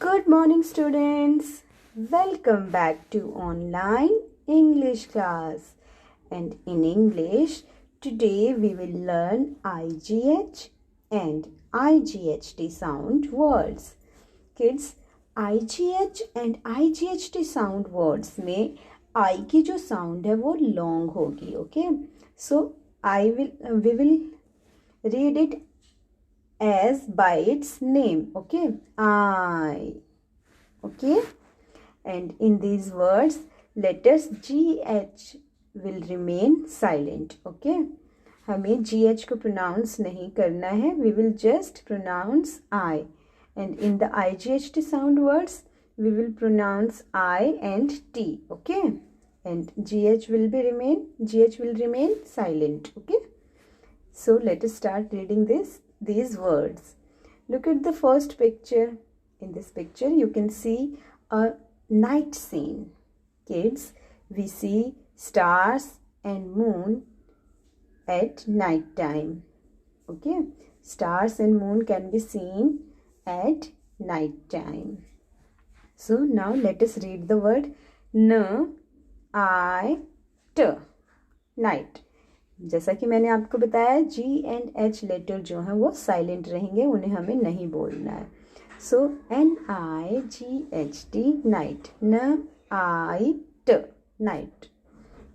Good morning, students. Welcome back to online English class. And in English, today we will learn IGH and IGHT sound words. Kids, IGH and IGHT sound words में I की जो sound है वो long होगी. Okay? So we will read it as by its name. Okay, I. Okay, and in these words letters GH will remain silent. Okay, हमें GH को pronounce नहीं करना है. We will just pronounce I, and in the IGHT sound words we will pronounce I and T. Okay, and GH will remain silent. Okay, so let us start reading these words. Look at the first picture. In this picture you can see a night scene. Kids, we see stars and moon at night time. Okay, stars and moon can be seen at night time. So now let us read the word night. Night. जैसा कि मैंने आपको बताया G and H letter जो हैं वो silent रहेंगे, उन्हें हमें नहीं बोलना है. So NIGHT night. NIGHT night.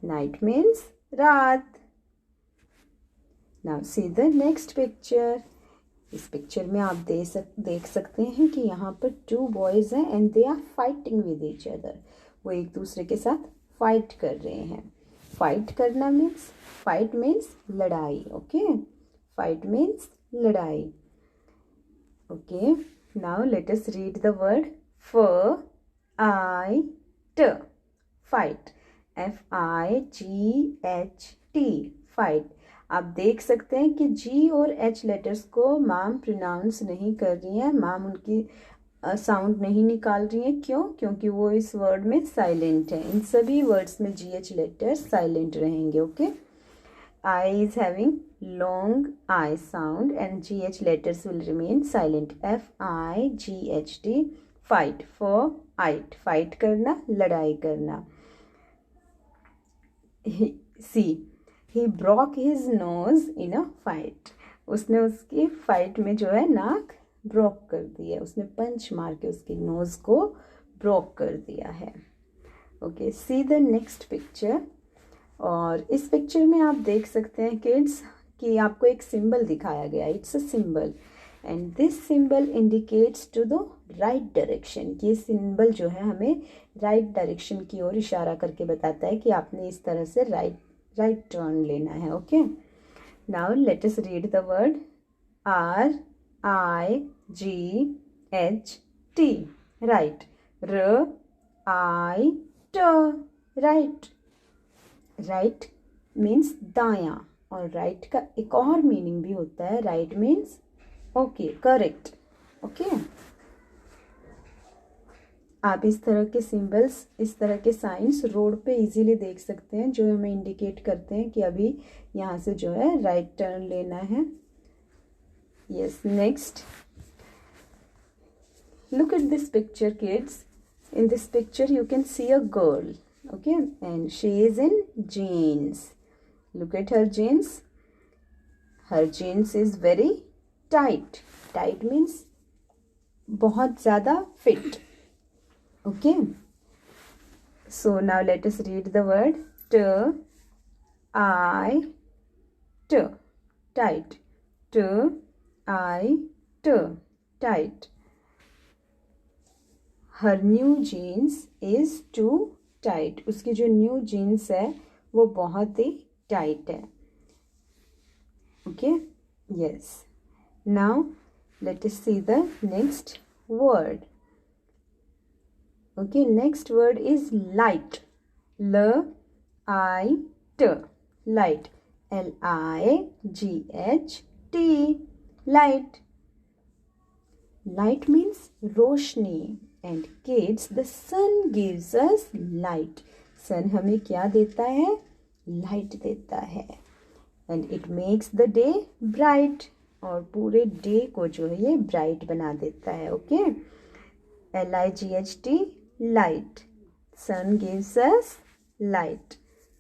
Night means रात. Now see the next picture. इस पिक्चर में आप देख सकते हैं कि यहाँ पर 2 बॉयज हैं and they are fighting with each other. वो एक दूसरे के साथ फाइट कर रहे हैं. फाइट करना फाइट मीन्स लड़ाई. ओके, फाइट मीन्स लड़ाई. Okay, now let us read the word fight. Fight. FIGHT fight. आप देख सकते हैं कि G और H लेटर्स को मैम प्रोनाउंस नहीं कर रही हैं. मैम उनकी साउंड नहीं निकाल रही हैं. क्यों? क्योंकि वो इस वर्ड में साइलेंट है. इन सभी वर्ड्स में GH लेटर्स साइलेंट रहेंगे. Okay, I is having long I sound and GH letters will remain silent. FIGHT fight. For ight, fight करना, लड़ाई करना. He broke his nose in a fight. उसने उसकी फाइट में जो है नाक ब्रोक कर दिया. उसने पंच मार के उसकी नोज को ब्रोक कर दिया है. Okay, C the next picture. और इस पिक्चर में आप देख सकते हैं किड्स कि आपको एक सिंबल दिखाया गया. It's a symbol and this symbol indicates to the right direction. ये सिंबल जो है हमें राइट डायरेक्शन की ओर इशारा करके बताता है कि आपने इस तरह से राइट टर्न लेना है. Okay, now let us read the word RIGHT right. RIGHT right. Right means दायां. और राइट का एक और मीनिंग भी होता है. Right means okay, correct. Okay, आप इस तरह के सिंबल्स, इस तरह के साइंस रोड पे इजीली देख सकते हैं जो हमें इंडिकेट करते हैं कि अभी यहाँ से जो है राइट टर्न लेना है. Yes, next look at this picture kids. In this picture you can see a girl. Okay, and she is in jeans. Look at her jeans. Her jeans is very tight. Tight means बहुत ज़्यादा fit. Okay, so now let us read the word tight. Tight. Tight. Her new jeans is too tight. उसकी जो new jeans है वो बहुत ही tight है. Okay, yes. Now let us C the next word. Okay, next word is light. LIGHT light. LIGHT light. Light means Roshni. And kids, the sun gives us light. Sun हमें क्या देता है? Light देता है. And it makes the day bright. और पूरे day को जो है ये ब्राइट बना देता है. Okay, L-I-G-H-T, light. Sun gives us light.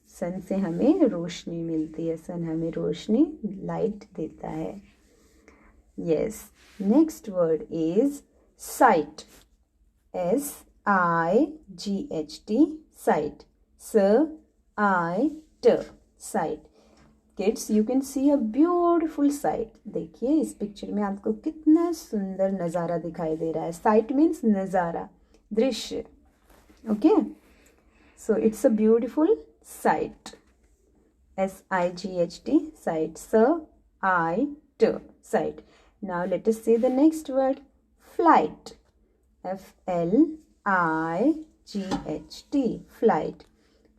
सन से हमें रोशनी मिलती है. सन हमें रोशनी, लाइट देता है. Yes. Next word is sight. S-I-G-H-T, sight. S-I-T, sight. Kids, you can see a beautiful sight. देखिए इस पिक्चर में आपको कितना सुंदर नज़ारा दिखाई दे रहा है. Sight means नज़ारा, दृश्य. Okay? So it's a beautiful sight. S-I-G-H-T, sight. S-I-T, sight. Now let us say the next word, flight. F-L-I-G-H-T, flight.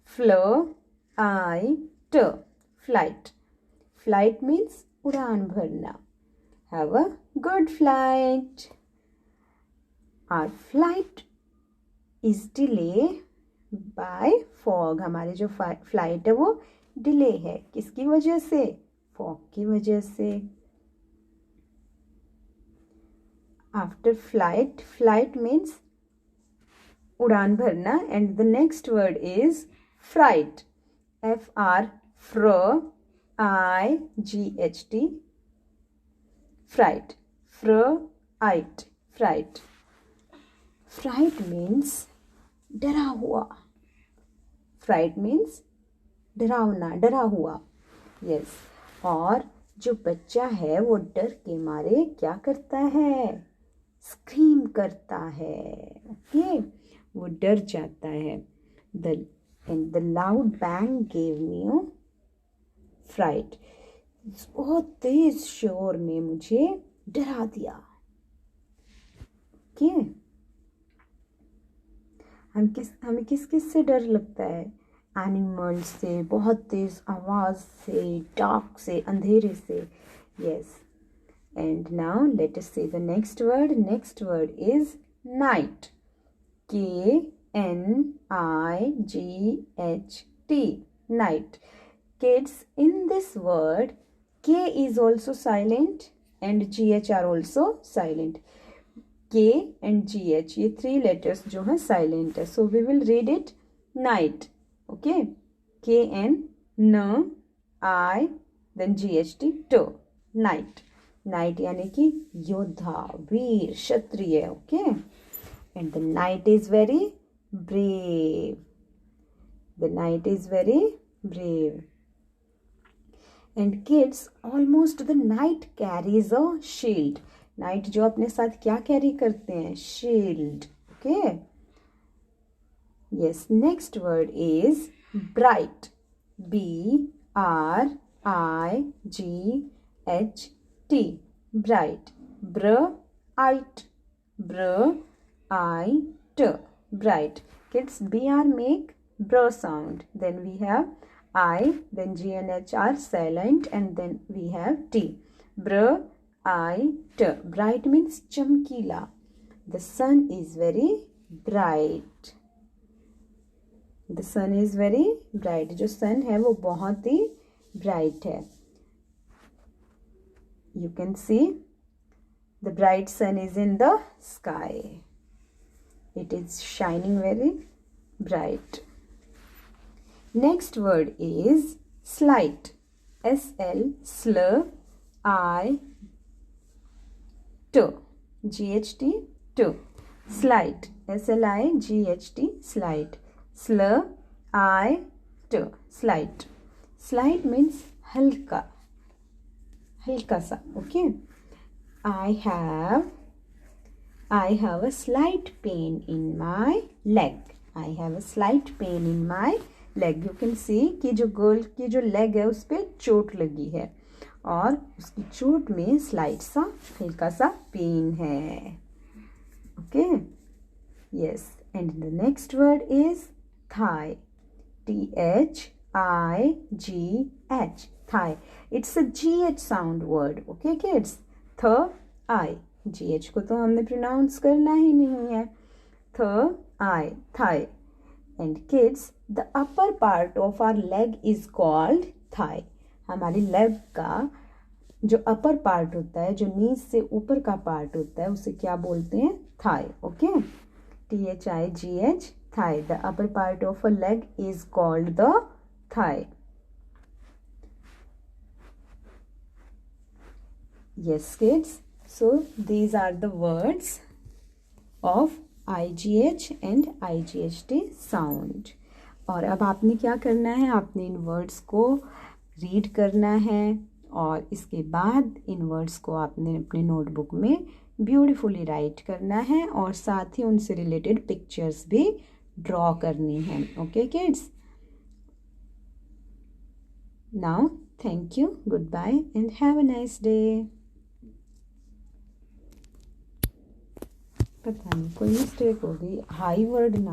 Fl-I-T, flight. Flight means उड़ान भरना. Have a good flight. Our flight is delay by fog. हमारी जो flight है वो delay है. किसकी वजह से? फॉग की वजह से. After flight, flight means उड़ान भरना. And the next word is fright. F-R-I-G-H-T, fright. Fright, fright. Fright means डरा हुआ. Fright means डरावना, डरा हुआ. Yes. और जो बच्चा है वो डर के मारे क्या करता है? स्क्रीम करता है. ओके, वो डर जाता है. And the loud bang gave me a fright. बहुत तेज शोर ने मुझे डरा दिया. ओके, हमें किस किस से डर लगता है? एनिमल्स से, बहुत तेज आवाज से, डार्क से, अंधेरे से. Yes. And now let us say the next word. Next word is night. K-N-I-G-H-T, night. Kids, in this word, K is also silent and GH are also silent. K and GH, ये 3 letters जो हैं silent है. So we will read it night. Okay? K-N-N-I, then GH-T, to, night. Night यानी कि योद्धा, वीर, क्षत्रिय. Okay. And the night is very brave. The night is very brave. And kids, almost the night carries a shield. Night जो अपने साथ क्या carry करते हैं? Shield. Okay. Yes. Next word is bright. B-R-I-G-H-T, bright. Bright, bright, bright. Kids, BR make br sound. Then we have I, then G and H are silent, and then we have T. Bright. Bright means chamkila. The sun is very bright. The sun is very bright. जो sun है वो बहुत ही bright है. You can see the bright sun is in the sky. It is shining very bright. Next word is slight. S-L, sl, I-T, G-H-T, to. Slight. S-L-I-G-H-T, slight. Sl, I-T, slight. Slight means हल्का, हल्का सा. Okay. I have a slight pain in my leg. I have a slight pain in my leg. You can see कि जो girl की जो leg है उस पर चोट लगी है और उसकी चोट में स्लाइट सा, हल्का सा पेन है. Okay. Yes. And the next word is thigh. T-H-I-G-H, thigh. It's a GH sound word. Okay kids? Th-I. GH को तो हमने प्रोनाउंस करना ही नहीं है. Th-I, thigh. And kids, the upper part of our leg is called thigh. हमारी leg का जो upper part होता है, जो नीज से ऊपर का पार्ट होता है, उसे क्या बोलते हैं? Thigh. Okay, THIGH, thigh. The upper part of a leg is called the thigh. Yes, kids. So these are the words of IGH and IGHT sound. और अब आपने क्या करना है? आपने इन वर्ड्स को रीड करना है और इसके बाद इन वर्ड्स को आपने अपने नोटबुक में ब्यूटीफुली राइट करना है और साथ ही उनसे रिलेटेड पिक्चर्स भी ड्रॉ करनी है. Okay kids, now thank you, good bye and have a nice day. पता नहीं कोई मिस्टेक हो गई, हाई वर्ड ना